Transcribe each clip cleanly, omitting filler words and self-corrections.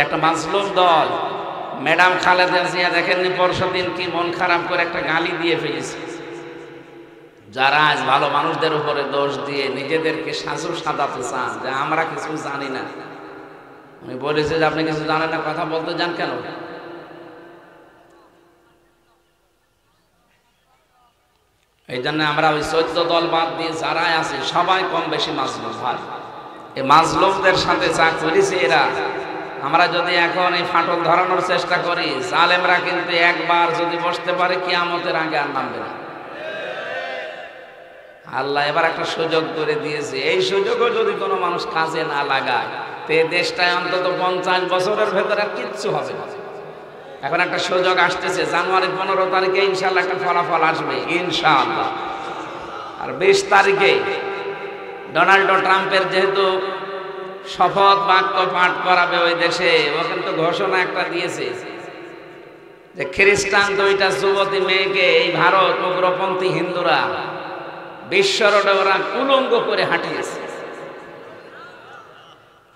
একটা মাজলুম দল, ম্যাডাম খালেদা জিয়া দেখেননি পরশুদিন কি মন খারাপ করে একটা গালি দিয়ে ফেলেছে। যারা আজ ভালো মানুষদের উপরে দোষ দিয়ে নিজেদেরকে সাজু সাজাতে চান যে আমরা কিছু জানি না, উনি বলেছে যে আপনি কিছু জানেন না, কথা বলতে যান কেন? এই জন্য আমরা ওই 14 দল বাদ দিয়ে যারাই আছে সবাই কম বেশি মাজলুম ভাই। এই মাজলুমদের সাথে চা করেছে এরা। আমরা যদি এখন এই ফাটল ধরানোর চেষ্টা করি, জালেমরা কিন্তু একবার যদি বসতে পারে কিয়ামতের আগে আর নামবে না। আল্লাহ এবার একটা সুযোগ করে দিয়েছে, এই সুযোগও যদি কোনো মানুষ কাজে না লাগায় তো এই দেশটায় অন্তত 50 বছরের ভেতরে কিচ্ছু হবে না। এখন একটা সুযোগ আসতেছে, জানুয়ারি 15 তারিখে ইনশাআল্লাহ একটা ফলাফল আসবে ইনশাআল্লাহ। আর 20 তারিখে ডোনাল্ড ট্রাম্পের যেহেতু শপথ বাক্য পাঠ করাবে ওই দেশে, ও কিন্তু ঘোষণা একটা দিয়েছে যে খ্রিস্টান 2টা যুবতী মেয়েকে এই ভারত উগ্রপন্থী হিন্দুরা বিশ্ব রোডে ওরা কুলঙ্গ করে হাঁটিয়েছে।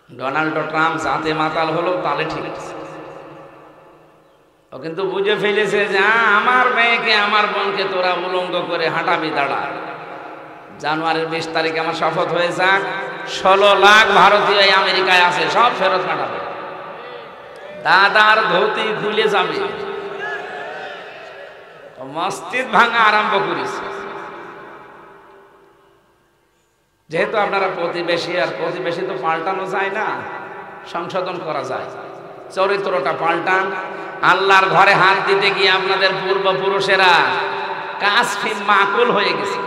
ডোনাল্ড ট্রাম্প জাতে মাতাল হলো তালে ঠিক আছে, ও কিন্তু বুঝে ফেলেছে যে আমার মেয়েকে আমার বোনকে তোরা উলঙ্গ করে হাঁটাবি দাঁড়া। জানুয়ারির 20 তারিখে আমার শপথ হয়ে যাক, 16 লাখ ভারতীয় আমেরিকায় আছে, সব ফেরত পাঠাবে। দাদার ধুতি খুলে যাবে, মসজিদ ভাঙা আরম্ভ করেছে। যেহেতু আপনারা প্রতিবেশী, আর প্রতিবেশী তো পাল্টানো যায় না, সংশোধন করা যায়। চরিত্রটা পাল্টান। আল্লাহর ঘরে হাত দিতে গিয়ে আপনাদের পূর্বপুরুষেরা কাসফি মাকুল হয়ে গেছে,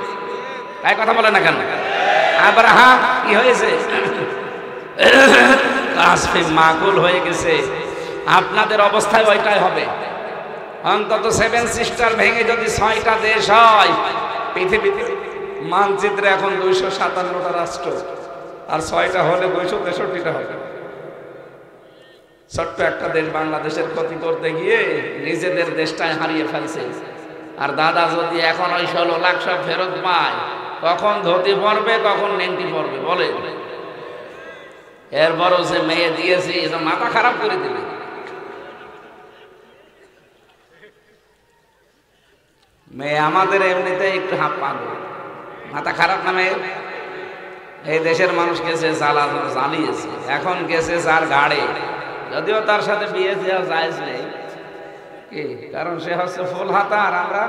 তাই কথা বলে না কেন? আব্রাহাম কি হয়েছে? কাসফি মাকুল হয়ে গেছে। আপনাদের অবস্থায় ওইটাই হবে। অন্তত 7 সিস্টার ভেঙে যদি 6টা দেশ হয়, পৃথিবীতে মানচিত্রে এখন 257টা রাষ্ট্র, আর 6টা হলে 263টা হবে। ছোট্ট একটা দেশ বাংলাদেশের ক্ষতি করতে গিয়ে নিজেদের দেশটাই হারিয়ে ফেলছে। আর দাদা যদি এখন ওই 16 লাখ সব ফেরত পায়, কখন ধুতি পরবে, কখন নেংটি পরবে বলে? এরপরও যে মেয়ে দিয়েছি, মাথা খারাপ করে দিবে। মেয়ে আমাদের এমনিতে একটু হাত পাগল, মাথা খারাপ না মেয়ে? এই দেশের মানুষ গেছে জ্বালিয়েছে, এখন গেছে যার গাড়ে, যদিও তার সাথে বিয়ে দেওয়া জায়েজ নেই, কি কারণ সে হচ্ছে ফুল হাতা আর আমরা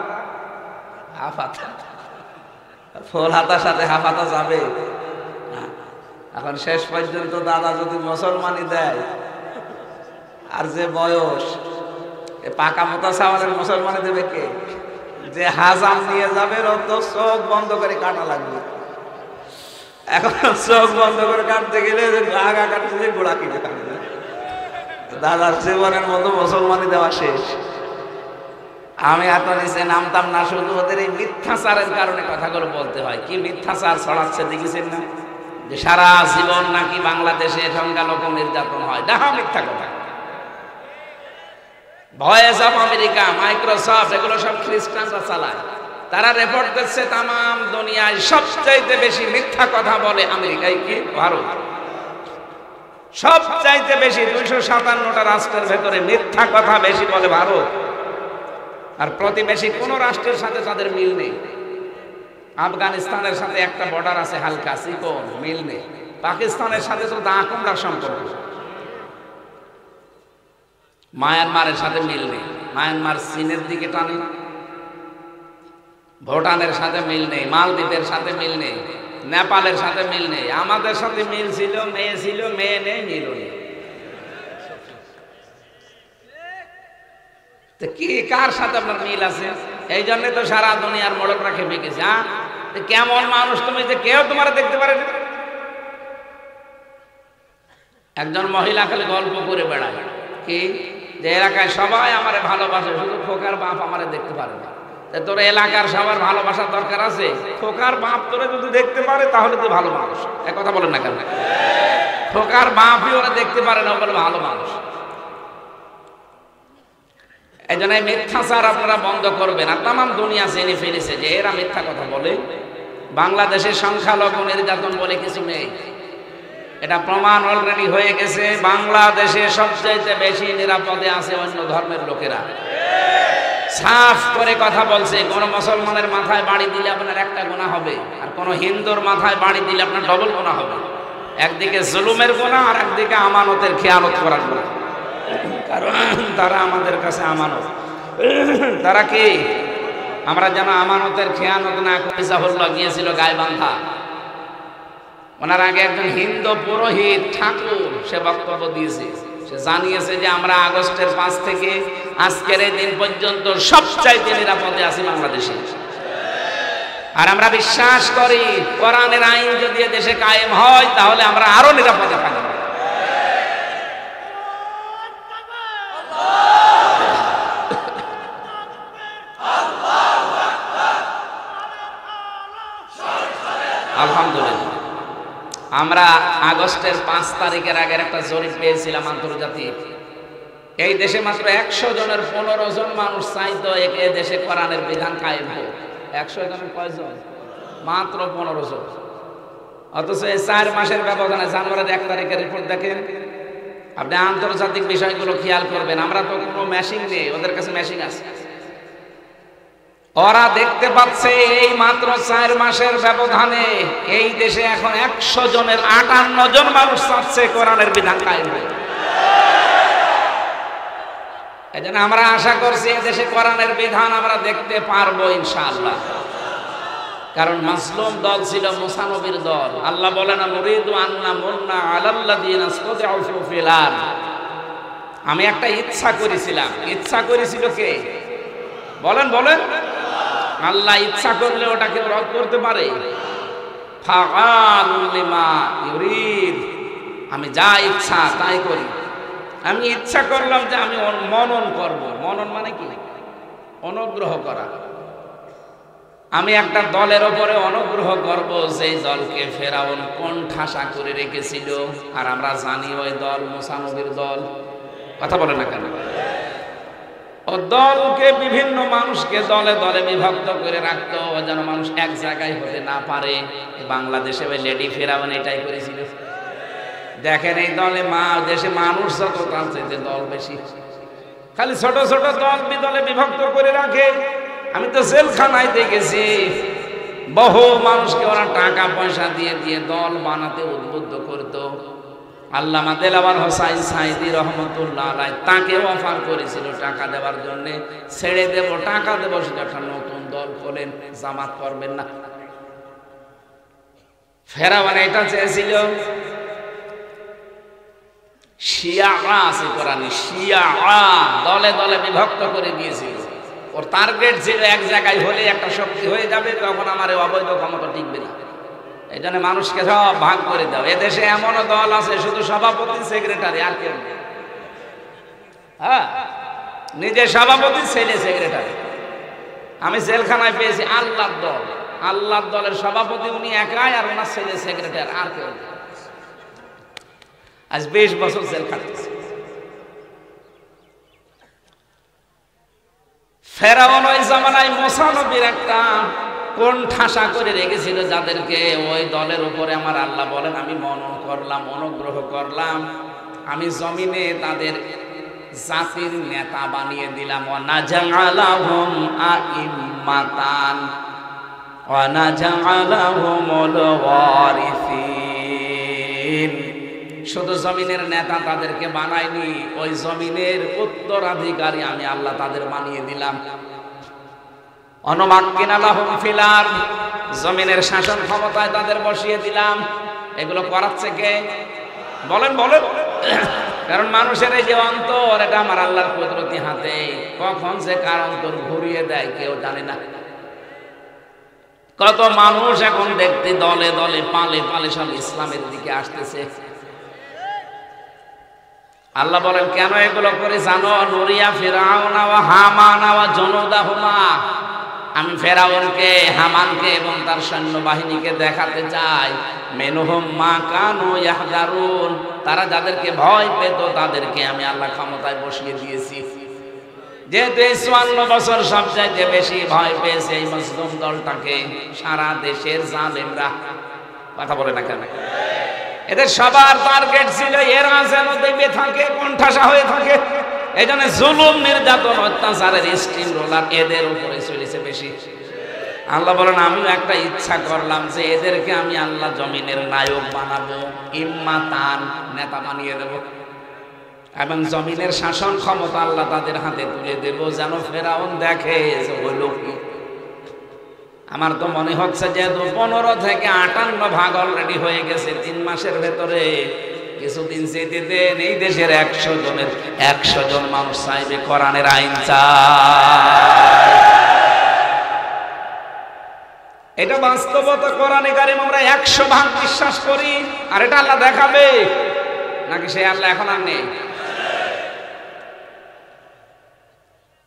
হাফ হাতা। ফুল হাতার সাথে হাফ হাতা যাবে? এখন শেষ পর্যন্ত দাদা যদি মুসলমানি দেয়, আর যে বয়স, পাকা মোতা সাওয়ালের মুসলমানি দেবে কে? যে হাজাম নিয়ে যাবে, রক্ত চোখ বন্ধ করে কাটা লাগবে। এখন চোখ বন্ধ করে কাটতে গেলে গা গা কাটতে গোড়া কিনে কাটবে। দাদার জীবনের মতো মুসলমানি দেওয়া শেষ। আমি এত নিচে নামতাম না, শুধু ওদের এই মিথ্যাচারের কারণে কথাগুলো বলতে হয়। কি মিথ্যাচার ছড়াচ্ছে দেখেছেন না? যে সারা জীবন নাকি বাংলাদেশে সংখ্যালঘু নির্যাতন হয়, দেখা মিথ্যা কথা। ভয়েস অফ আমেরিকা, মাইক্রোসফট, এগুলো সব খ্রিস্টানরা চালায়। তারা রেপোর্ট করছে তামাম দুনিয়ায় সবচাইতে বেশি মিথ্যা কথা বলে আমেরিকায় কি ভারত। সবচাইতে বেশি 257টা রাষ্ট্রের ভেতরে মিথ্যা কথা বেশি বলে ভারত। আর প্রতিবেশী কোন রাষ্ট্রের সাথে তাদের মিল নেই। আফগানিস্তানের সাথে একটা বর্ডার আছে হালকা চিকন, মিল নেই। পাকিস্তানের সাথে তো দা কুমড়ার সম্পর্ক। মায়ানমারের সাথে মিল নেই, মায়ানমার চীনের দিকে টানে। ভুটানের সাথে মিল নেই, মালদ্বীপের সাথে মিল নেই, নেপালের সাথে মিল নেই। আমাদের সাথে মিল ছিল, মেয়ে ছিল, মেয়ে নেই, মিল নেই। তো কি কার সাথে আপনার মিল আছে? এই জন্য তো সারা দুনিয়ার মোড়করা খেপে গেছে। কেমন মানুষ তুমি যে কেউ তোমার দেখতে পারে না? একজন মহিলা খালি গল্প করে বেড়ায় কি যে এলাকায় সবাই আমারে ভালোবাসে, শুধু খোকার বাপ আমারে দেখতে পারে না। তোর এলাকার সবার ভালোবাসার দরকার আছে। খোকার বাপ তোরে যদি দেখতে পারে তাহলে তুই ভালো মানুষ। এক কথা বলেন না কেন? খোকার বাপই ওরা দেখতে পারে না, বলে ভালো মানুষ। এই জন্য মিথ্যাচার আপনারা বন্ধ করবেন। আর তামাম দুনিয়া জেনে ফেলেছে যে এরা মিথ্যা কথা বলে। বাংলাদেশের সংখ্যালঘু নির্যাতন বলে কিছু নেই। এটা প্রমাণ অলরেডি হয়ে গেছে। বাংলাদেশে সবচাইতে বেশি নিরাপদে আছে অন্য ধর্মের লোকেরা। সাফ করে কথা বলছে, কোন মুসলমানের মাথায় বাড়ি দিলে আপনার একটা গুনাহ হবে, আর কোন হিন্দুর মাথায় বাড়ি দিলে আপনার ডবল গুনাহ হবে। একদিকে জুলুমের গুনাহ আর একদিকে আমানতের খেয়ানত করার গুনাহ। কারণ তারা আমাদের কাছে আমানত। তারা কি? আমরা যেন আমানতের খেয়ানত না করি। জাহুল্লাহ গিয়েছিল গাইবান্ধা, ওনার আগে একজন হিন্দু পুরোহিত ঠাকুর সে বক্তব্য দিয়েছে। সে জানিয়েছে যে আমরা আগস্টের 5 থেকে আজকের এই দিন পর্যন্ত সবচাইতে নিরাপদে আছি বাংলাদেশে। আর আমরা বিশ্বাস করি কোরআনের আইন যদি দেশে কায়েম হয় তাহলে আমরা আরো নিরাপদে থাকব। আলহামদুলিল্লাহ। আমরা আগস্টের 5 তারিখের আগের একটা জরিপ পেয়েছিলাম আন্তর্জাতিক। এই দেশে মাত্র 100 জনের 15 জন মানুষ চাইতো এ দেশে কোরআনের বিধান কায়েম হোক। 100 জনের কয়জন? মাত্র 15 জন। অথচ এই 4 মাসের ব্যবধানে জানুয়ারির 1 তারিখের রিপোর্ট দেখেন। আপনি আন্তর্জাতিক বিষয়গুলো খেয়াল করবেন। আমরা তো কোনো মেশিন নেই, ওদের কাছে মেশিন আছে। ওরা দেখতে পাচ্ছে এই মাত্র 4 মাসের ব্যবধানে এই দেশে এখন 100 জনের 58 জন মানুষ চাচ্ছে কোরআনের বিধান কায়েম হোক। এজন্য আমরা আশা করছি এই দেশে কোরআনের বিধান আমরা দেখতে পারবো ইনশাআল্লাহ। কারণ মাসলুম দল ছিল মুসা নবীর দল। আল্লাহ বলেন নুরিদু আন্না মুন্না আলাল্লাযিনা ইসতাদআফু ফিল আরদ। আমি একটা ইচ্ছা করেছিলাম। ইচ্ছা করেছিল কে? বলেন বলেন। আল্লাহ ইচ্ছা করলে ওটাকে রদ করতে পারে? ফাআলুল লিমা ইউরিদ। আমি যা ইচ্ছা তাই করি। আমি ইচ্ছা করলাম যে আমি মনন করব। মনন মানে কি? অনুগ্রহ করা। আমি একটা দলের উপরে অনুগ্রহ করব যে দলকে ফেরাউন কোন ঠাসা করে রেখেছিল। আর আমরা জানি ওই দল মুসা নবীর দল। কথা বলে না কেন? ও দলকে বিভিন্ন মানুষকে দলে দলে বিভক্ত করে রাখতো যেন মানুষ এক জায়গায় হতে না পারে। বাংলাদেশে ওই লেডি ফেরাউন এটাই করেছিল। দেখেন এই দলে দেশে মানুষ যত তার চাইতে দল বেশি। খালি ছোট ছোট দল দলে বিভক্ত করে রাখে। আমি তো জেলখানায় দেখেছি বহু মানুষকে ওরা টাকা পয়সা দিয়ে দিয়ে দল বানাতে উদ্বুদ্ধ করতো। আল্লামা দেলাওয়ার হোসাইন সাইদি রহমতুল্লাহ আলাইহি তাকে অফার করেছিল টাকা দেওয়ার জন্য। ছেড়ে দেব, টাকা দেব, সেটা একটা নতুন দল খোলেন, জামাত করবেন না। ফেরাউন এটা চেয়েছিল। শিয়ারা আছে কোরআনে, শিয়ারা দলে দলে বিভক্ত করে দিয়েছিল। ওর টার্গেট ছিল এক জায়গায় হলে একটা শক্তি হয়ে যাবে, তখন আমার অবৈধ ক্ষমতা টিকবে না। এই জন্য মানুষকে সব ভাগ করে দাও। এদেশে এমনও দল আছে শুধু সভাপতি সেক্রেটারি, আর কেউ নেই। হ্যাঁ, নিজে সভাপতি, ছেলে সেক্রেটারি। আমি জেলখানায় পেয়েছি আল্লাহর দল। আল্লাহর দলের সভাপতি উনি একাই, আর ওনার ছেলে সেক্রেটারি, আর কেউ নেই। আজ 20 বছর জেল খাটতেছে। ফেরাউন ওই জামানায় মুসা নবীর একটা কোন ঠাসা করে রেখেছিল, যাদেরকে ওই দলের উপরে আমার আল্লাহ বলেন আমি মনন করলাম, অনুগ্রহ করলাম। আমি জমিনে তাদের জাতির নেতা বানিয়ে দিলাম। ওয়ানাজআলাহুম আইম্মাতান ওয়ানাজআলাহুমুল ওয়ারিসিন। শুধু জমিনের নেতা তাদেরকে বানাইনি, ওই জমিনের উত্তরাধিকারী আমি আল্লাহ তাদের বানিয়ে দিলাম। অনুমাক্কিনা লাহুম ফিল আরদ, জমিনের শাসন ক্ষমতায় তাদের বসিয়ে দিলাম। এগুলো করাচ্ছে কে? বলেন বলেন। কারণ মানুষের এই যে অন্তর, এটা আমার আল্লাহর কুদরতি হাতে। কখন যে কার অন্তর ঘুরিয়ে দেয় কেউ জানে না। কত মানুষ এখন দেখতে দলে দলে পালে পালে সব ইসলামের দিকে আসতেছে। আল্লাহ বলেন কেন এগুলো করে জানো? নুরিয়া ফিরাউনা ওয়া হামানা ওয়া জুনুদাহুমা। আমি ফেরাউনকে, হামানকে এবং তার সৈন্যবাহিনীকে দেখাতে চাই মিনহুম মা কানু ইয়াহদারুন, তারা যাদেরকে ভয় পেত তাদেরকে আমি আল্লাহ ক্ষমতায় বসিয়ে দিয়েছি। যেহেতু 54 বছর সবচাইতে বেশি ভয় পেয়েছে এই মুসলিম দলটাকে সারা দেশের জালেমরা। কথা বলে না কেন? এদের সবার টার্গেট ছিল এরা যেন দেবে থাকে, কণ্ঠাসা হয়ে থাকে। এই জন্য জুলুম, নির্যাতন, অত্যাচারের স্টিম রোলার এদের উপরে চলেছে বেশি। আল্লাহ বলেন আমিও একটা ইচ্ছা করলাম যে এদেরকে আমি আল্লাহ জমিনের নায়ক বানাবো, ইম্মাতান, নেতা বানিয়ে দেব, এবং জমিনের শাসন ক্ষমতা আল্লাহ তাদের হাতে তুলে দেব, যেন ফেরাউন দেখে যে হইল কি। আমার তো মনে হচ্ছে যে 15 থেকে 58 ভাগ অলরেডি হয়ে গেছে 3 মাসের ভেতরে। কিছুদিন যেতে দেন, এই দেশের 100 জনের 100 জন মানুষ চাইবে কোরআনের আইন চায়। এটা বাস্তবতা। কোরআনে কারিম আমরা 100 ভাগ বিশ্বাস করি, আর এটা আল্লাহ দেখাবে নাকি সেই আল্লাহ এখন আর নেই?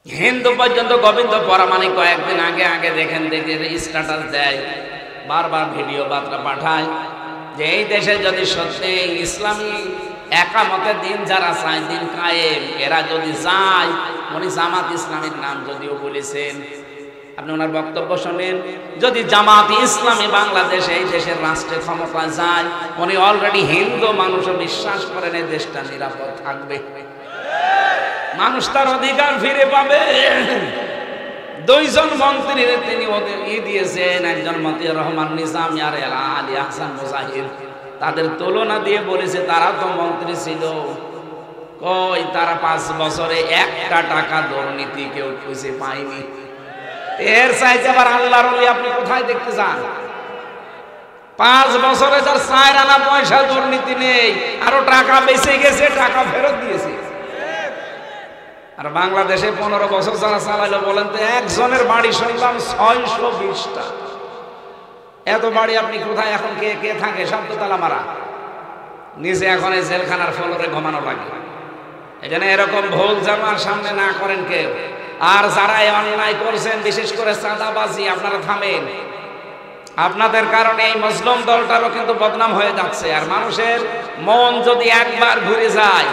হিন্দু পর্যন্ত গোবিন্দ পরামানিক কয়েকদিন আগে দেখেন, দেখে স্ট্যাটাস দেয়, বারবার ভিডিও বার্তা পাঠায় যে এই দেশে যদি সত্যি ইসলামী একামতের দিন যারা চায়, দিন কায়েম, এরা যদি যায়, উনি জামাত ইসলামীর নাম যদিও বলেছেন, আপনি ওনার বক্তব্য শোনেন, যদি জামাত ইসলামী বাংলাদেশে এই দেশের রাষ্ট্রের ক্ষমতা যায়, উনি অলরেডি হিন্দু মানুষও বিশ্বাস করেন এই দেশটা নিরাপদ থাকবে, মানুষ তার অধিকার ফিরে পাবে। 2 জন মন্ত্রীর তিনি দিয়েছেন, একজন মতিউর রহমান নিজামী আর আলী আহসান মুজাহিদ। তাদের তুলনা দিয়ে বলেছে তারা তো মন্ত্রী ছিল, কই তারা 5 বছরে 1টা টাকা দুর্নীতি কেউ খুঁজে পায়নি। এর চাইতে আবার আল্লাহর ওলি আপনি কোথায় দেখতে চান? 5 বছরে যার 4 আনা পয়সা দুর্নীতি নেই, আরো টাকা বেঁচে গেছে, টাকা ফেরত দিয়েছে। আর বাংলাদেশে 15 বছর যারা চালাইলো বলেন তো, একজনের বাড়ি শুনলাম 620টা। এত বাড়ি আপনি কোথায়? এখন কে কে থাকে? সব তো তালা মারা, নিজে এখন এই জেলখানার ফ্লোরে ঘুমানো লাগে। এখানে এরকম ভুল যেন আর সামনে না করেন কেউ। আর যারা অন্যায় করছেন, বিশেষ করে চাঁদাবাজি, আপনারা থামেন। আপনাদের কারণে এই মজলুম দলটারও কিন্তু বদনাম হয়ে যাচ্ছে। আর মানুষের মন যদি একবার ঘুরে যায়,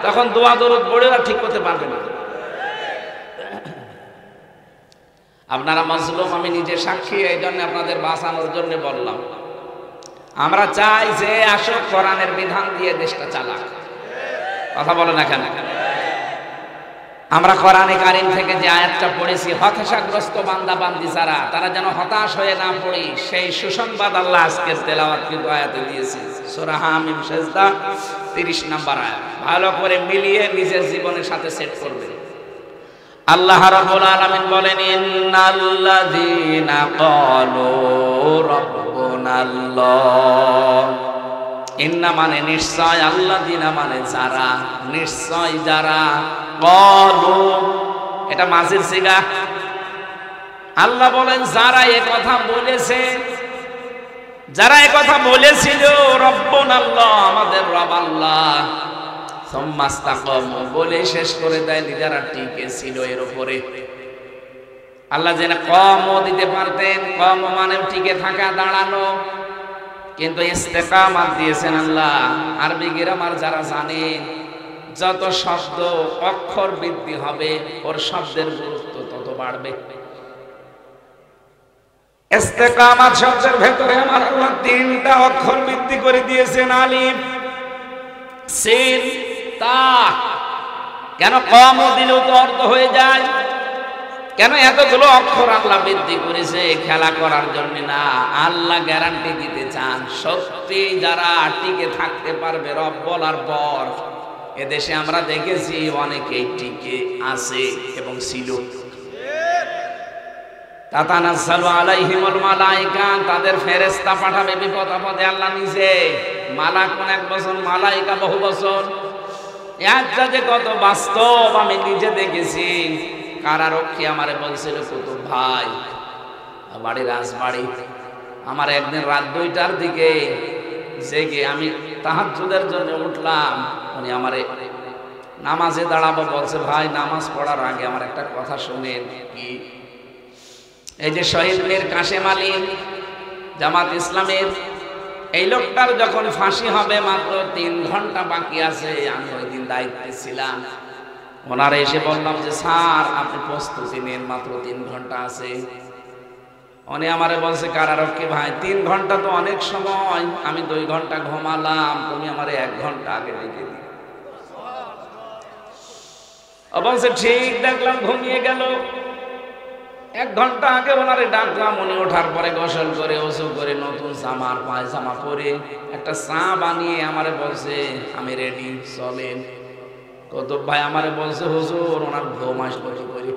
তখন দোয়া দরুদ পড়েও আর ঠিক করতে পারবে না। আপনারা মজলুম, আমি নিজে সাক্ষী, এই জন্য আপনাদের বাঁচানোর জন্য বললাম। আমরা চাই যে আসুক কোরআনের বিধান দিয়ে দেশটা চালাক। কথা বলে না কেন? আমরা কোরআনে কারিম থেকে যে আয়াতটা পড়েছি, হতাশাগ্রস্ত বান্দা বান্দি যারা, তারা যেন হতাশ হয়ে না পড়ি, সেই সুসংবাদ আল্লাহ আজকের তেলাওয়াত কিন্তু আয়াতে দিয়েছে। সূরা হামিম সেজদা 30 নম্বর আয়াত। ভালো করে মিলিয়ে নিজের জীবনের সাথে সেট করবে। আল্লাহ রাব্বুল আলামিন বলেন, ইন্নাল্লাযীনা ক্বালু রাব্বুনাল্লাহ। ইন্না মানে নিশ্চয়, আল্লাযীনা মানে যারা, নিশ্চয় যারা, ক্বালু এটা মাজির সিগা। আল্লাহ বলেন যারা এ কথা বলেছে, যারা এ কথা বলেছিল, রব্বুনাল্লাহ, আমাদের রব আল্লাহ, সুম্মাস্তাকামু বলে শেষ করে দেয়, নিজেরা টিকে ছিল এর উপরে। আল্লাহ যেন কমও দিতে পারতেন, কম মানে টিকে থাকা, দাঁড়ানো, কিন্তু ইস্তেকামাত দিয়েছেন আল্লাহ। আরবি গ্রামার যারা জানেন, যত শব্দ অক্ষর বৃদ্ধি হবে, ওর শব্দের গুরুত্ব তত বাড়বে। ইস্তেকামাত শব্দের ভেতরে আমার আল্লাহ 3টা অক্ষর বৃদ্ধি করে দিয়েছেন, আলিফ, সিন, তা। কেন? কমও দিলেও তো অর্থ হয়ে যায়। কেন এতগুলো অক্ষর আল্লাহ বৃদ্ধি করেছে? খেলা করার জন্য না, আল্লাহ গ্যারান্টি দিতে চান সত্যি যারা টিকে থাকতে পারবে রব বলার পর। এদেশে আমরা দেখেছি অনেকেই টিকে আছে এবং ছিল। তাতানাজ্জালু আলাইহিমুল মালায়েকা, তাদের ফেরেশতা পাঠাবে বিপদ আপদে আল্লাহ নিজে। মালাক কোন 1 বছর, মালায়েকা বহু বছর। একটা যে কত বাস্তব আমি নিজে দেখেছি। কারারক্ষী আমারে বলছিল, কুতুব ভাই, বাড়ি রাজবাড়ি, আমার একদিন রাত 2টার দিকে জেগে আমি তাহাজ্জুদের জন্য উঠলাম, উনি আমারে নামাজে দাঁড়াবো বলছে, ভাই নামাজ পড়ার আগে আমার একটা কথা শুনেন। কি? এই যে শহীদ মীর কাশেম আলী, জামাত ইসলামের, এই লোকটার যখন ফাঁসি হবে মাত্র 3 ঘন্টা বাকি আছে, আমি ওই দিন দায়িত্বে ছিলাম। ওনারা এসে বললাম যে স্যার আপনি প্রস্তুতি নেন, মাত্র 3 ঘন্টা আছে। উনি আমারে বলছে, কারারক্ষী ভাই 3 ঘন্টা তো অনেক সময়, আমি 2 ঘন্টা ঘুমালাম, তুমি আমারে 1 ঘন্টা আগে ডেকে দিও। বলছে ঠিক, দেখলাম ঘুমিয়ে গেল। 1 ঘন্টা আগে ওনারে ডাকলাম, উনি ওঠার পরে গোসল করে ওযু করে নতুন জামার পায়জামা পরে একটা চা বানিয়ে আমারে বলছে আমি রেডি, চলেন। কুতুব ভাই আমারে বলছে, হুজুর ওনার ঘুম আসলো কি করে?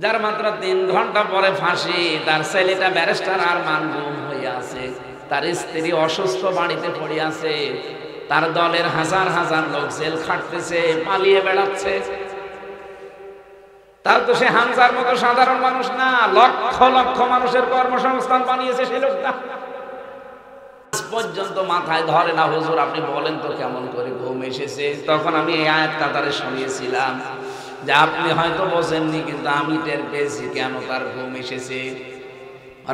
যার মাত্র 3 ঘন্টা পরে ফাঁসি, তার ছেলেটা ব্যারিস্টার আর মান গুম হয়ে আছে, তার স্ত্রী অসুস্থ বাড়িতে পড়ে আছে, তার দলের হাজার হাজার লোক জেল খাটতেছে, পালিয়ে বেড়াচ্ছে। তার তো সে হামজার মতো সাধারণ মানুষ না, লক্ষ লক্ষ মানুষের কর্মসংস্থান বানিয়েছে সে লোকটা। আজ পর্যন্ত মাথায় ধরে না, হুজুর আপনি বলেন তো কেমন করে ঘুম এসেছে? তখন আমি এই আয়াতটা তারে শুনিয়েছিলাম যে আপনি হয়তো বোঝেননি, কিন্তু আমি টের পেয়েছি কেন তার ঘুম এসেছে।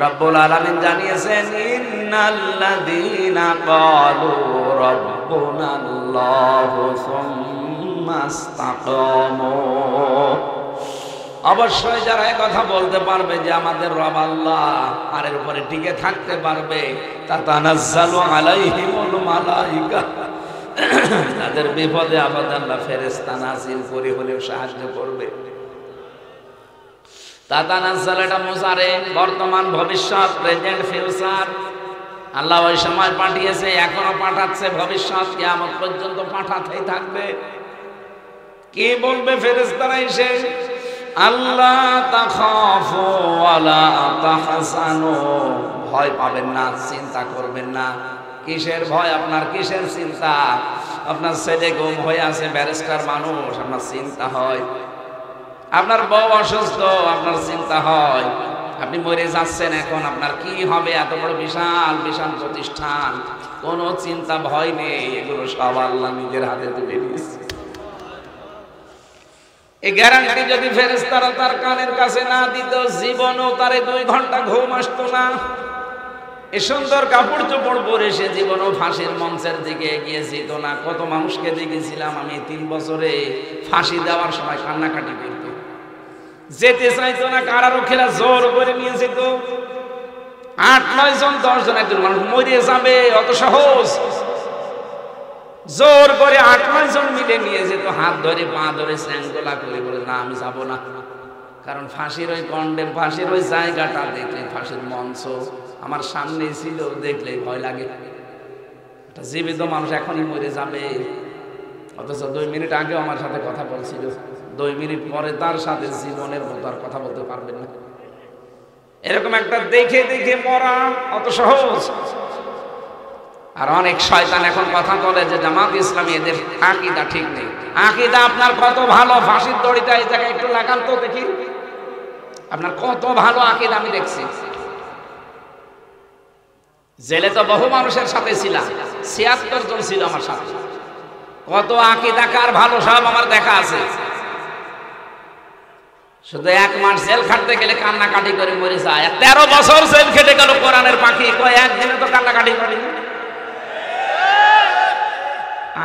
রব্বুল আলামিন জানিয়েছেন, ইন্নাল্লাযীনা ক্বালু রাব্বুনাল্লাহু সুম্মা ইসতাকামু, অবশ্যই যারা এই কথা বলতে পারবে যে আমাদের রব আল্লাহ, আর এর উপরে টিকে থাকতে পারবে, তাতানাজ্জালু আলাইহিমুল মালাইকা, তাদের বিপদে আপদে আল্লাহ ফেরেশতা নাযিল করে হলেও সাহায্য করবে। তাতানাজ্জাল এটা মুজারে, বর্তমান ভবিষ্যৎ, প্রেজেন্ট ফিউচার। আল্লাহ ওই সময় পাঠিয়েছে, এখনো পাঠাচ্ছে, ভবিষ্যৎ কিয়ামত পর্যন্ত পাঠাতেই থাকবে। কি বলবে ফেরেশতারা এসে? আল্লাহ তাখাফু ওয়ালা তাহজানু, ভয় পাবেন না, চিন্তা করবেন না। কিসের ভয় আপনার, কিসের চিন্তা? আপনার ছেলে গুম হয়ে আছে, ব্যারিস্টার মানুষ, আপনার চিন্তা হয়। আপনার বউ অসুস্থ, আপনার চিন্তা হয়। আপনি মরে যাচ্ছেন, এখন আপনার কি হবে? এত বড় বিশাল বিশাল প্রতিষ্ঠান, কোনো চিন্তা ভয় নেই, এগুলো সব আল্লাহ নিজের হাতে তুলে দিয়েছে। এই গ্যারান্টি যদি ফেরেশতারা তার কানের কাছে না দিত, জীবনও তারে 2 ঘন্টা ঘুম আসতো না। এই সুন্দর কাপড় চোপড় পরে সে জীবনও ফাঁসির মঞ্চের দিকে এগিয়ে যেত না। কত মানুষকে দেখেছিলাম আমি 3 বছরে, ফাঁসি দেওয়ার সময় কান্নাকাটি করত, যেতে চাইতো না, কারারক্ষীরা জোর করে নিয়ে যেত। 8-9 জন 10 জন, একজন মানুষ মরে যাবে অত সহজ? জোর করে 8-9 জন মিলে নিয়ে যেত, হাত ধরে পা ধরে শৃঙ্খলা করে, বলে না আমি যাব না। কারণ ফাঁসির ওই কন্ডেম, ফাঁসির ওই জায়গাটা দেখলে, ফাঁসির মঞ্চ আমার সামনে ছিল, দেখলে ভয় লাগে। একটা জীবিত মানুষ এখনই মরে যাবে, অথচ 2 মিনিট আগেও আমার সাথে কথা বলছিল, 2 মিনিট পরে তার সাথে জীবনের মতো আর কথা বলতে পারবেন না। এরকম একটা দেখে দেখে মরা অত সহজ? আর অনেক শয়তান এখন কথা বলে যে জামাত ইসলামী, এদের আকীদা ঠিক নেই। আকীদা আপনার কত ভালো, ফাঁসির দড়িটা এই জায়গায় একটু লাগান তো দেখি, আপনার কত ভালো আকীদা আমি দেখছি। জেলে তো বহু মানুষের সাথে ছিলাম, 76 জন ছিল আমার সাথে। কত আকীদা কার ভালো সব আমার দেখা আছে। শুধু 1 মাস জেল খাটতে গেলে কান্নাকাটি করে মরে যায়। 13 বছর জেল খেটে গেল কোরআনের পাখি, কয় একদিনে তো কান্নাকাটি করেনি।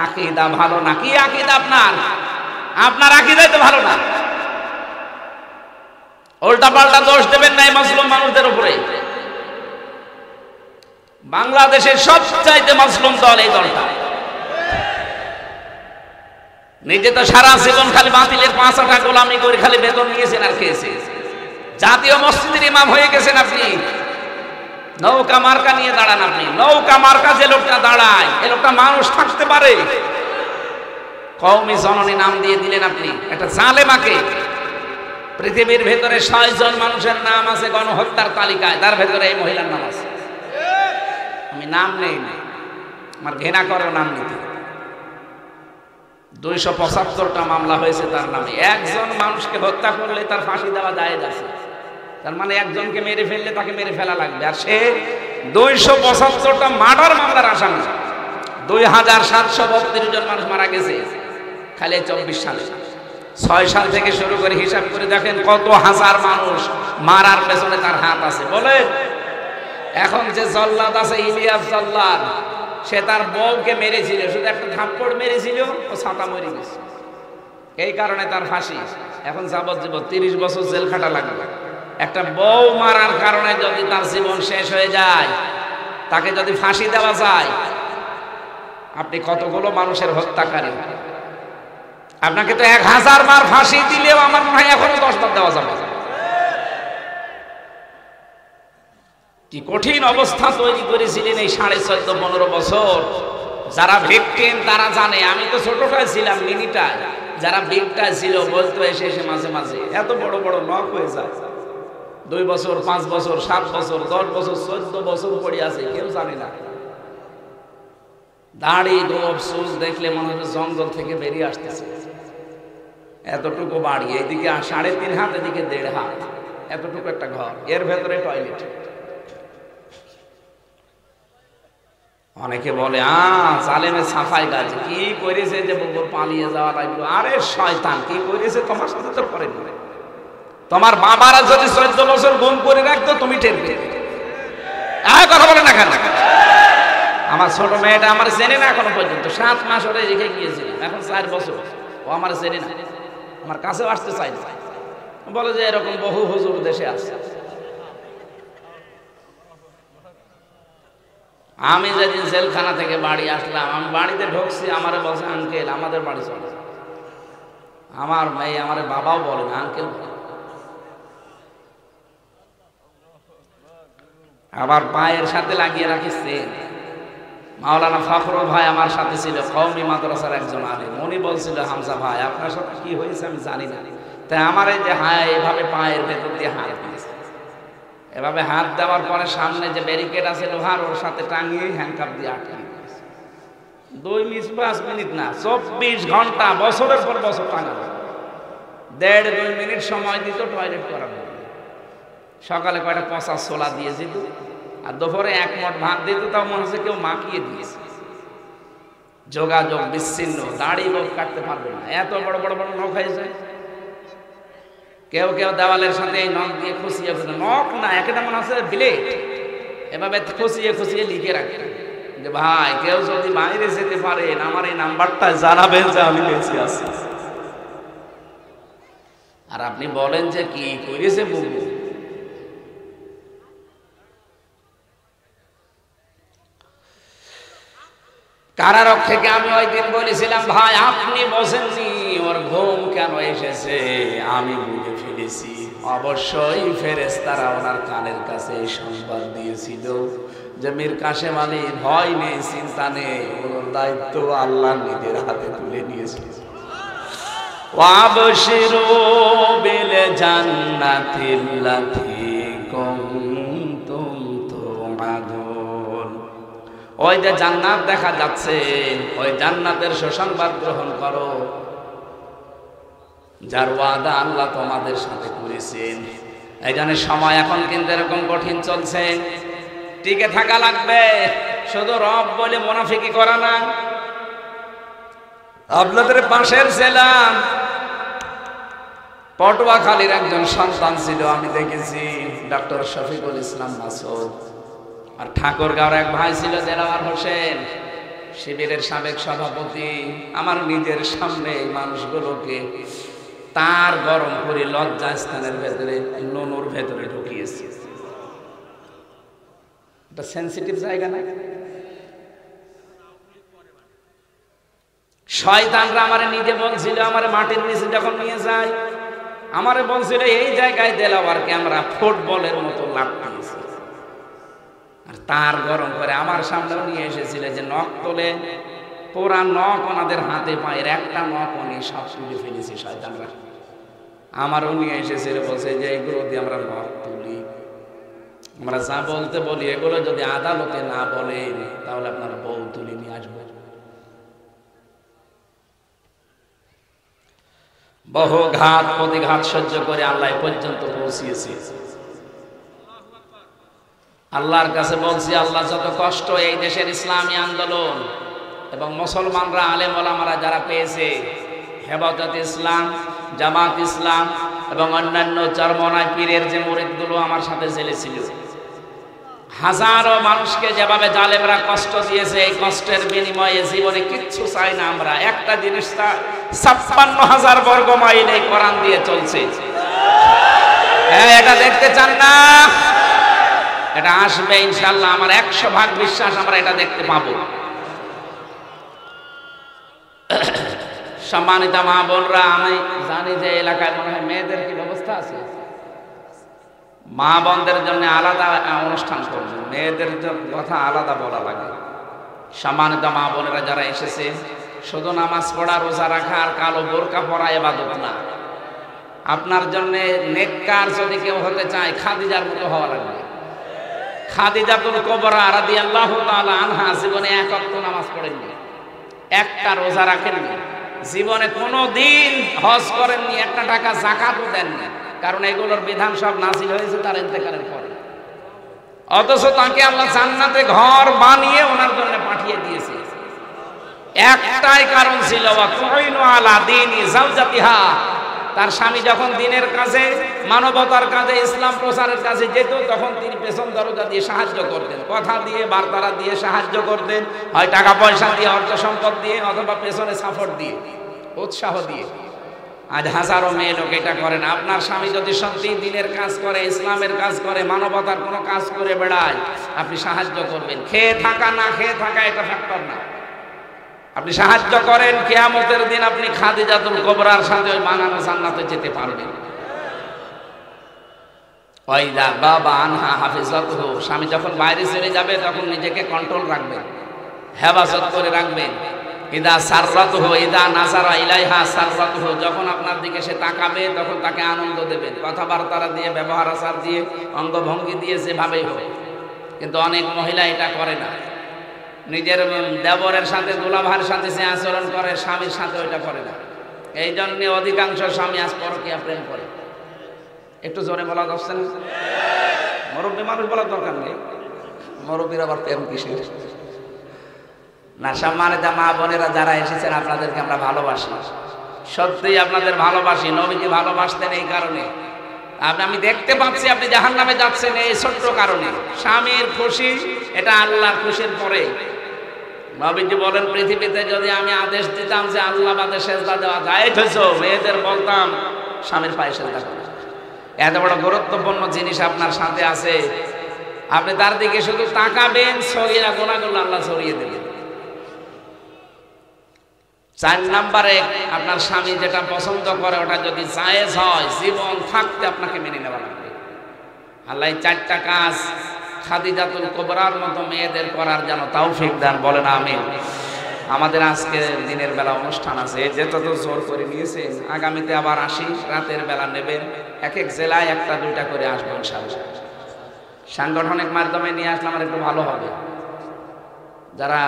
আকীদা ভালো না। কি আকীদা আপনার? আপনার আকীদাই তো ভালো না। উল্টা পাল্টা দোষ দেবেন না এই মুসলিম মানুষদের উপরে। বাংলাদেশের সবচাইতে মুসলিম দল এই দলটা। নিজে তো সারা জীবন খালি বাতিলের 5 আটা গোলামি করে খালি বেতন নিয়েছেন আর খেয়েছেন। জাতীয় মসজিদের ইমাম হয়ে গেছেন আপনি। নৌকা মার্কা নিয়ে দাঁড়ান আপনি। নৌকা মার্কা যে লোকটা দাঁড়ায়, এই লোকটা মানুষ থাকতে পারে? কওমি জননী নাম দিয়ে দিলেন আপনি একটা জালেমাকে। পৃথিবীর ভেতরে 6 জন মানুষের নাম আছে গণহত্যার তালিকায়, তার ভেতরে এই মহিলার নাম আছে। আমি নাম নেই না, আমার ঘৃণা করো নাম নিতে। 275টা মামলা হয়েছে তার নামে। একজন মানুষকে হত্যা করলে তার ফাঁসি দেওয়া জায়েজ আছে। তার মানে একজনকে মেরে ফেললে তাকে মেরে ফেলা লাগবে। আর সে 275টা মার্ডার মামলার আসামি। 2732 জন মানুষ মারা গেছে খালি 24 সালে। 6 সাল থেকে শুরু করে হিসাব করে দেখেন কত হাজার মানুষ মারার পেছনে তার হাত আছে। বলে এখন যে জল্লাদ আছে, ইলিয়াস জল্লাদ, সে তার বউকে মেরেছিল, শুধু একটা থাপ্পড় মেরেছিল, ও ছাতা মরে গেছে। এই কারণে তার ফাঁসি। এখন যাবজ্জীবন 30 বছর জেল খাটা লাগবে। একটা বউ মারার কারণে যদি তার জীবন শেষ হয়ে যায়, তাকে যদি ফাঁসি দেওয়া যায়, আপনি কতগুলো মানুষের হত্যাকারী। আপনাকে তো 1000 বার ফাঁসি দিলেও আমার মনে হয় এখনো 10 বার দেওয়া যাবে। কি কঠিন অবস্থা তৈরি করেছিলেন এই 14.5-15 বছর। যারা ভিকটিম তারা জানে, আমি তো ছোটটাই ছিলাম, মিনিটায়। যারা ভিকটাই ছিল বলতো এসে এসে মাঝে মাঝে এত বড় বড় নখ হয়ে যায়, 2 বছর 5 বছর 7 বছর 10 বছর 14 বছর পড়ে আছে, কেউ জানে না। দাড়ি গোপ চুল দেখলে মনে হয় জঙ্গল থেকে বেরিয়ে আসতেছে। এতটুকু বাড়ি, এদিকে 3.5 হাত, এদিকে 1.5 হাত, এতটুকু একটা ঘর, এর ভেতরে টয়লেট। অনেকে বলে জালেমের সাফাই গাছ কি করেছে যে বউর পালিয়ে যাওয়া লাগলো। আরে শয়তান, কি করেছে তোমার সাথে তো করে না। তোমার বাবারা যদি 14 বছর গুম করে রাখতো তুমি টের পেতে। কথা বলে না কেন? আমার ছোট মেয়েটা আমার চেনে না এখনো পর্যন্ত। 7 মাস ওরে রেখে গিয়েছিলাম, এখন 4 বছর, ও আমার চেনে না, আমার কাছেও আসতে চাই না। বলে যে এরকম বহু হুজুর দেশে আসছে। আমি যেদিন জেলখানা থেকে বাড়ি আসলাম, আমি বাড়িতে ঢুকছি, আমারে বলছে আঙ্কেল আমাদের বাড়ি চলে। আমার মেয়ে আমার বাবাও বলে না, আঙ্কেল। আবার পায়ের সাথে লাগিয়ে রাখিছে। মাওলানা ফখরুল ভাই আমার সাথে ছিল, কওমি মাদ্রাসার একজন আলেম। উনি বলছিল হামজা ভাই আপনার সাথে কি হয়েছে আমি জানি না, তাই আমার এই যে এভাবে পায়ের ভেতর দিয়ে হাত দিয়েছে। এভাবে হাত দেওয়ার পরে সামনে যে ব্যারিকেড আছে লোহার, ওর সাথে টাঙিয়ে হ্যান্ডকাপ দিয়ে আটকে দিয়েছে। 2 মিনিট না, 24 ঘন্টা, বছরের পর বছর টাঙানো। 1.5-2 মিনিট সময় দিত টয়লেট করার জন্য। সকালে কয়টা পচা ছোলা দিয়ে যেত, আর দুপুরে 1 মট ভাত দিত, তাও মনে হচ্ছে কেউ মাখিয়ে দিয়েছে। যোগাযোগ বিচ্ছিন্ন, দাড়ি লোক কাটতে পারবে না, এত বড় বড় বড় নখ হয়ে যায়। কেউ কেউ দেওয়ালের সাথে এই নখ দিয়ে খুশিয়ে খুশিয়ে, নখ না একটা মনে আছে ব্লেড, এভাবে খুশিয়ে খুশিয়ে লিখে রাখে যে ভাই কেউ যদি বাইরে যেতে পারেন আমার এই নাম্বারটা জানাবেন যে আমি বেঁচে আছি। আর আপনি বলেন যে কি করেছে বুবু। কারারক থেকে আমি ওই দিন বলেছিলাম ভাই আপনি বসেননি, ওর ঘুম কেন এসেছে আমি বুঝে ফেলেছি। অবশ্যই ফেরেশতারা ওনার কানের কাছে এই সংবাদ দিয়েছিল যে মীর কাশেম আলী ভয় নেই, চিন্তা নেই, ওর দায়িত্ব আল্লাহ নিজের হাতে তুলে নিয়েছে। ওয়াবশিরু বিল জান্নাতিল্লাতী কুনতুম তুআদুন। ওই যে জান্নাত দেখা যাচ্ছে, ওই জান্নাতের সুসংবাদ গ্রহণ করো, যার ওয়াদা আল্লাহ তোমাদের সাথে করেছেন। এই জন্য সময় এখন কিন্তু এরকম কঠিন চলছে, টিকে থাকা লাগবে। শুধু রব বলে মুনাফিকি করা না। আপনাদের পাশের জেলা পটুয়াখালীর একজন সন্তান ছিল, আমি দেখেছি, ডক্টর শফিকুল ইসলাম মাসুদ। আর ঠাকুরগাঁওর এক ভাই ছিল দেলাওয়ার হোসেন, শিবিরের সাবেক সভাপতি। আমার নিজের সামনে এই মানুষগুলোকে তার গরম করে লজ্জা স্থানের ভেতরে নুনুর ভেতরে ঢুকিয়েছে। এটা সেন্সিটিভ জায়গা না? শয়তানরা আমারে নিজে বলছিল, আমারে মাটির নিচে যখন নিয়ে যায়, আমারে বলছিল এই জায়গায় দেলাওয়ারকে আমরা ফুটবলের মতো লাফিয়েছি। আর তার গরম করে আমার সামনেও নিয়ে এসেছিল যে নখ তোলে, পুরা নখ ওনাদের হাতে পায়ের একটা নখ উনি সব তুলে ফেলেছি শয়তানরা। আমারও নিয়ে এসেছিল, বলছে যে এগুলো দিয়ে আমরা নখ তুলি, আমরা যা বলতে বলি এগুলো যদি আদালতে না বলেন তাহলে আপনার বউ তুলে নিয়ে আসবে। বহু ঘাত প্রতিঘাত সহ্য করে আল্লাহ পর্যন্ত পৌঁছিয়েছি। আল্লাহর কাছে বলছি, আল্লাহ যত কষ্ট এই দেশের ইসলামী আন্দোলন এবং মুসলমানরা আলেম ওলামারা যারা পেয়েছে, হেফাজত ইসলাম, জামাত ইসলাম এবং অন্যান্য চরমনায় পীরের যে মুরিদগুলো আমার সাথে জেলেছিল, হাজারো মানুষকে যেভাবে জালেমরা কষ্ট দিয়েছে, এই কষ্টের বিনিময়ে জীবনে কিচ্ছু চাই না আমরা। একটা জিনিস, 56,000 বর্গ মাইল এই কোরআন দিয়ে চলছে। এটা দেখতে চান না? এটা আসবে ইনশাআল্লাহ, আমার 100% বিশ্বাস আমরা এটা দেখতে পাবো। সম্মানিত মা বোনরা, আমি জানি যে এলাকায় মনে হয় মেয়েদের কি ব্যবস্থা আছে, মা বোনদের জন্য আলাদা অনুষ্ঠান করবেন, মেয়েদের কথা আলাদা বলা লাগে। সম্মানিত মা বোনেরা যারা এসেছে, শুধু নামাজ পড়া, রোজা রাখা আর কালো বোরকা পরা ইবাদত না। আপনার জন্য নেককার যদি কেউ হতে চায়, খাদিজার মতো হওয়া লাগবে। খাদিজাতুল কুবরা রাদিয়াল্লাহু তাআলা আনহা জীবনে এক ওয়াক্ত নামাজ পড়েননি, একটা রোজা রাখেননি, জীবনে কোনো দিন হজ করেননি, একটা টাকা যাকাতও দেননি, কারণ এগুলোর বিধান সব নাযিল হয়েছে তার ইন্তেকালের পরে। অথচ তাকে আল্লাহ জান্নাতে ঘর বানিয়ে ওনার জন্য পাঠিয়ে দিয়েছে। একটাই কারণ ছিল, ওয়া তুইনু আলা দীনি যাওজাতিহা। তার স্বামী যখন দিনের কাজে, মানবতার কাজে, ইসলাম প্রচারের কাজে যেত, তখন তিনি পেছন দরজা দিয়ে সাহায্য করতেন, কথা দিয়ে, বার্তারা দিয়ে সাহায্য করতেন, হয় টাকা পয়সা দিয়ে, অর্থ সম্পদ দিয়ে, অথবা পেছনে সাপোর্ট দিয়ে, উৎসাহ দিয়ে। আজ হাজারো মেয়ে লোক এটা করে না। আপনার স্বামী যদি সত্যি দিনের কাজ করে, ইসলামের কাজ করে, মানবতার কোনো কাজ করে বেড়ায়, আপনি সাহায্য করবেন। খেয়ে থাকা না খেয়ে থাকা এটা ফ্যাক্টর না, আপনি সাহায্য করেন, কিয়ামতের দিন আপনি খাদিজাতুল কুবরার সাথে ওই বানানো জান্নাতে যেতে পারবেন। ওয়াইদা বাবা আনহা হাফিজাতুহু, স্বামী যখন বাইরে চলে যাবে তখন নিজেকে কন্ট্রোল রাখবেন, হেফাজত করে রাখবেন। ইদা সাররাতুহু ইদা নাযারা ইলাইহা সাররাতুহু, যখন আপনার দিকে সে তাকাবে তখন তাকে আনন্দ দেবেন, কথাবার্তা দিয়ে, ব্যবহার আচার দিয়ে, অঙ্গভঙ্গি দিয়ে, যেভাবেই হোক। কিন্তু অনেক মহিলা এটা করে না। নিজের দেবরের সাথে, দুলাভাইয়ের সাথে যে আচরণ করে, স্বামীর সাথে ওইটা করে না। এই জন্য অধিকাংশ স্বামী আজ পরকীয়া প্রেম করে। একটু জোরে বলা যাচ্ছে না? মুরব্বী মানুষ বলার দরকার নেই, মুরব্বীর আবার প্রেম কিসের না। সম্মানিত মা বোনেরা যারা এসেছেন, আপনাদেরকে আমরা ভালোবাসি, সত্যিই আপনাদের ভালোবাসি। নবীজি ভালোবাসতেন এই কারণে। আমি দেখতে পাচ্ছি আপনি জাহান্নামে যাচ্ছেন এই ছোট্ট কারণে। স্বামীর খুশি এটা আল্লাহর খুশির পরে। নবীজি বলেন, পৃথিবীতে যদি আমি আদেশ দিতাম যে আল্লাহ বাদে সেজদা দেওয়া যায়, মেয়েদের বলতাম স্বামীর পায়ে সেজদা করো। এত বড় গুরুত্বপূর্ণ জিনিস আপনার সাথে আছে, আপনি তার দিকে শুধু তাকাবেন, সগীরা গুনাহগুলো আল্লাহ সরিয়ে দেবেন। 4 নম্বরে, আপনার স্বামী যেটা পছন্দ করে ওটা যদি জায়েজ হয়, জীবন থাকতে আপনাকে মেনে নেওয়া লাগবে। আল্লাহ 4টা কাজ খাদিজাতুল কুবরার মতো মেয়েদের করার যেন তৌফিক দান, বলেন আমিন। আমাদের আজকে দিনের বেলা অনুষ্ঠান আছে, যেটা তো জোর করে নিয়েছেন, আগামীতে আবার আসি, রাতের বেলা নেবেন, এক এক জেলায় 1টা-2টা করে আসবো ইনশাআল্লাহ। সাংগঠনিক মাধ্যমে নিয়ে আসলে আমার একটু ভালো হবে। যারা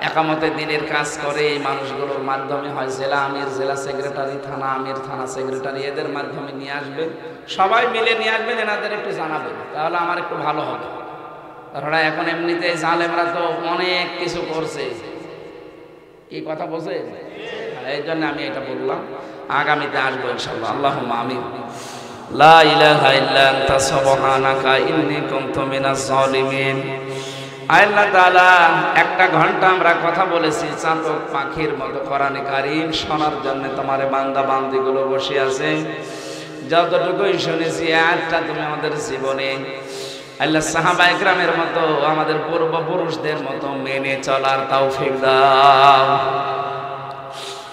একামতে দিনের কাজ করে, এই মানুষগুলোর মাধ্যমে, হয় জেলা আমির, জেলা সেক্রেটারি, থানা আমির, থানা সেক্রেটারি, এদের মাধ্যমে নিয়ে আসবেন, সবাই মিলে নিয়ে আসবেন, এনাদের একটু জানাবেন, তাহলে আমার একটু ভালো হবে। তারা এখন এমনিতে জালেমরা তো অনেক কিছু করছে, এই কথা বোঝে, এই জন্য আমি এটা বললাম। আগামীতে আসবো ইনশাআল্লাহ। আল্লাহুম্মা আমিন। লা ইলাহা ইল্লা আনতা সুবহানাকা ইন্নী কুনতু মিনাজ জালিমিন। আল্লাহ তাআলা 1টা ঘন্টা আমরা কথা বলেছি, চাতক পাখির মতো কোরআনে কারীম শোনার জন্য তোমার বান্দা বান্দিগুলো বসে আছে। যতটুকুই শুনেছি, আয়াতটা তুমি আমাদের জীবনে আল্লাহ সাহাবায়ে কেরামের মতো, আমাদের পূর্বপুরুষদের মতো মেনে চলার তৌফিক দাও।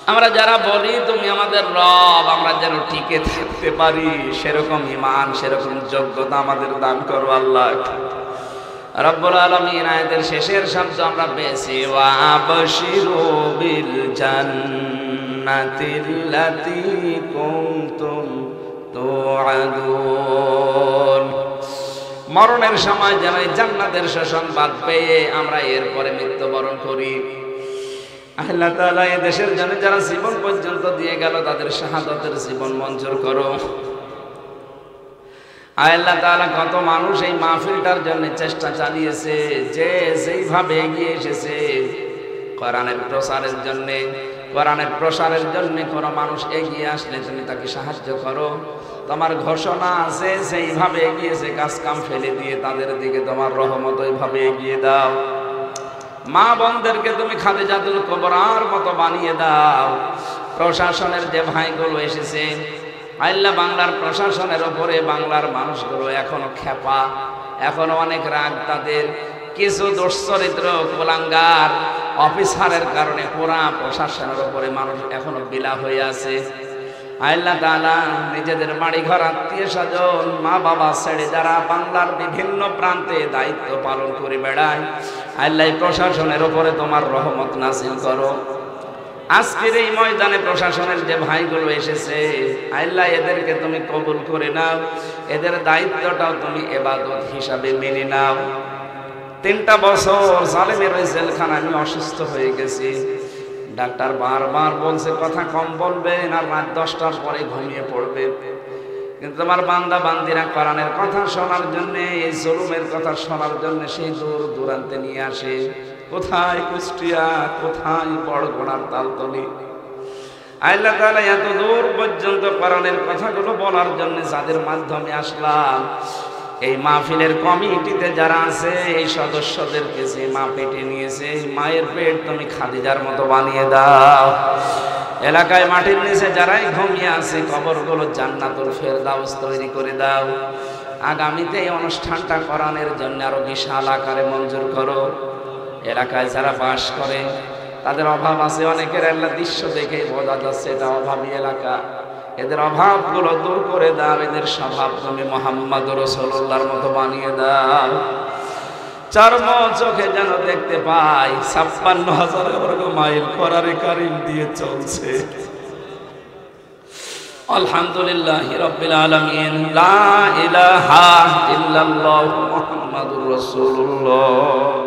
আমরা যারা বলি তুমি আমাদের রব, আমরা যেন টিকে থাকতে পারি, সেরকম ঈমান, সেরকম যোগ্যতা আমাদের দান করো আল্লাহ। রব্বুল আলামিন আয়াতের শেষের শব্দ আমরা পেয়েছি, ওয়া আবশিরু বিল জান্নাতিল্লাতী কুনতুম তুআদুন। মরণের সময় যেন জান্নাতের সুসংবাদ পেয়ে আমরা এরপরে মৃত্যুবরণ করি। আল্লাহ তাআলা এই দেশের জন্য যারা জীবন পর্যন্ত দিয়ে গেল, তাদের শাহাদাতের জীবন মঞ্জুর করো। আল্লাহ তাআলা কত মানুষ এই মাহফিলটার জন্য চেষ্টা চালিয়েছে, যে যেইভাবে এগিয়ে এসেছে কোরআনের প্রসারের জন্য, কোরআনের প্রসারের জন্য কোনো মানুষ এগিয়ে আসলে তুমি তাকে সাহায্য করো। তোমার ঘোষণা আছে, সেইভাবে এগিয়েছে, কাজ কাম ফেলে দিয়ে তাদের দিকে তোমার রহমত ওইভাবে এগিয়ে দাও। মা বোনদেরকে তুমি খাদিজাতুল কুবরার মতো বানিয়ে দাও। প্রশাসনের যে ভাইগুলো এসেছে, আল্লাহ বাংলার প্রশাসনের ওপরে বাংলার মানুষগুলো এখনো খেপা, এখনো অনেক রাগ তাদের। কিছু দুশ্চরিত্র কুলাঙ্গার অফিসারের কারণে পুরা প্রশাসনের উপরে মানুষ এখনো বিলা হয়ে আছে। আল্লাহ তাআলা নিজেদের বাড়ি ঘর, আত্মীয় স্বজন, মা বাবা ছেড়ে যারা বাংলার বিভিন্ন প্রান্তে দায়িত্ব পালন করে বেড়ায়, আল্লাহ প্রশাসনের উপরে তোমার রহমত নাযিল করো। আজকের এই ময়দানে প্রশাসনের যে ভাইগুলো এসেছে, আল্লাহ এদেরকে তুমি কবুল করে নাও, এদের দায়িত্বটাও তুমি ইবাদত হিসাবে মেনে নাও। 3টা বছর জালেমের ওই জেলখানা আমি অসুস্থ হয়ে গেছি। ডাক্তার বারবার বলছে কথা কম বলবেন আর রাত 10টার পরে ঘুমিয়ে পড়বে, কিন্তু তোমার বান্দা বান্দিরা কোরআনের কথা শোনার জন্য, এই জুলুমের কথা শোনার জন্য সেই দূর দূরান্তে নিয়ে আসে। কোথায় কুষ্টিয়া, কোথায় বড়গোনার তালতলি। আল্লাহ তাআলা এত দূর পর্যন্ত কোরআনের কথাগুলো বলার জন্য যাদের মাধ্যমে আসলাম, এই মাহফিলের কমিটিতে যারা আছে, এই সদস্যদেরকে যে মা পেটে নিয়েছে, মায়ের পেট তুমি খাদিজার মতো বানিয়ে দাও। এলাকায় মাটির নিচে যারাই ঘুমিয়ে আছে, কবরগুলো জান্নাতুল ফেরদাউস তৈরি করে দাও। আগামীতে এই অনুষ্ঠানটা কোরআনের জন্য আরো বিশাল আকারে মঞ্জুর করো। এলাকায় যারা বাস করে তাদের অভাব আছে অনেকের, আল্লাহ দৃশ্য দেখে বোঝা যাচ্ছে এটা অভাবী এলাকা। এদের অভাবগুলো দূর করে দাও, এদের স্বভাব তুমি মুহাম্মদ রাসূলুল্লাহর মতো বানিয়ে দাও। চর্ম চোখে যেন দেখতে পাই 56,000 বর্গ মাইল কোরআনে কারীম দিয়ে চলছে। আলহামদুলিল্লাহি রাব্বিল আলামিন। লা ইলাহা ইল্লাল্লাহু মুহাম্মাদুর রাসূলুল্লাহ।